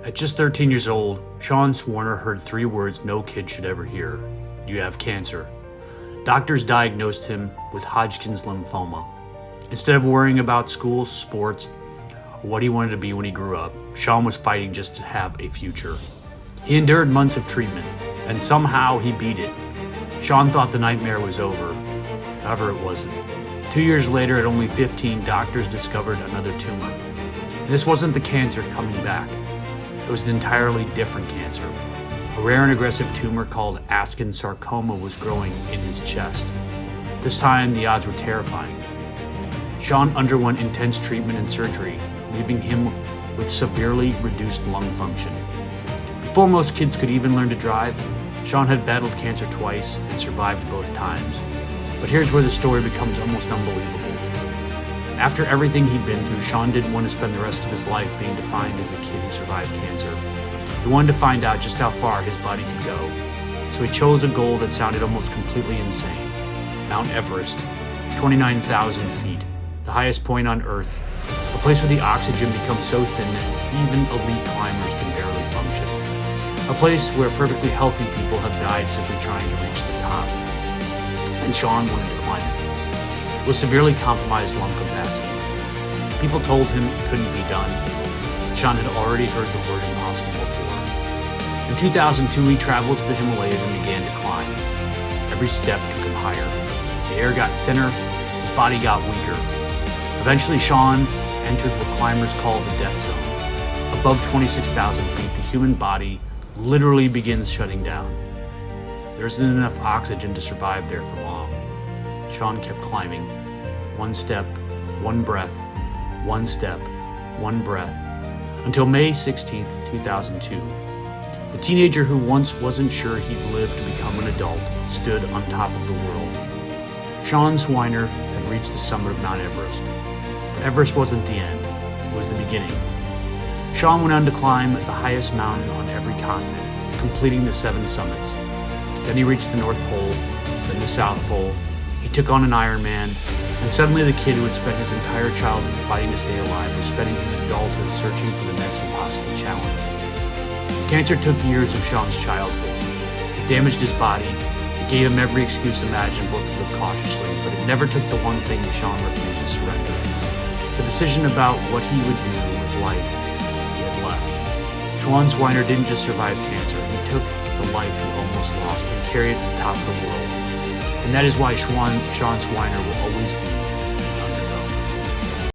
At just 13 years old, Sean Swarner heard three words no kid should ever hear. You have cancer. Doctors diagnosed him with Hodgkin's lymphoma. Instead of worrying about school, sports, or what he wanted to be when he grew up, Sean was fighting just to have a future. He endured months of treatment, and somehow he beat it. Sean thought the nightmare was over. However, it wasn't. 2 years later, at only 15, doctors discovered another tumor. And this wasn't the cancer coming back. It was an entirely different cancer. A rare and aggressive tumor called Askin sarcoma was growing in his chest. This time, the odds were terrifying. Sean underwent intense treatment and surgery, leaving him with severely reduced lung function. Before most kids could even learn to drive, Sean had battled cancer twice and survived both times. But here's where the story becomes almost unbelievable. After everything he'd been through, Sean didn't want to spend the rest of his life being defined as a kid who survived cancer. He wanted to find out just how far his body could go. So he chose a goal that sounded almost completely insane. Mount Everest, 29,000 feet, the highest point on Earth, a place where the oxygen becomes so thin that even elite climbers can barely function. A place where perfectly healthy people have died simply trying to reach the top. And Sean wanted to climb it. With severely compromised lung capacity. People told him it couldn't be done. Sean had already heard the word impossible before. In 2002, he traveled to the Himalayas and began to climb. Every step took him higher. The air got thinner, his body got weaker. Eventually, Sean entered what climbers call the death zone. Above 26,000 feet, the human body literally begins shutting down. There isn't enough oxygen to survive there for long. Sean kept climbing. One step, one breath, one step, one breath, until May 16th, 2002. The teenager who once wasn't sure he'd live to become an adult stood on top of the world. Sean Swarner had reached the summit of Mount Everest. But Everest wasn't the end, it was the beginning. Sean went on to climb the highest mountain on every continent, completing the 7 summits. Then he reached the North Pole, then the South Pole. He took on an Ironman, and suddenly the kid who had spent his entire childhood fighting to stay alive was spending his adulthood searching for the next impossible challenge. Cancer took years of Sean's childhood. It damaged his body. It gave him every excuse imaginable to live cautiously, but it never took the one thing Sean refused to surrender. The decision about what he would do with life he had left. Sean Swarner didn't just survive cancer, he took the life he almost lost and carried it to the top of the world. And that is why Sean Swarner will always be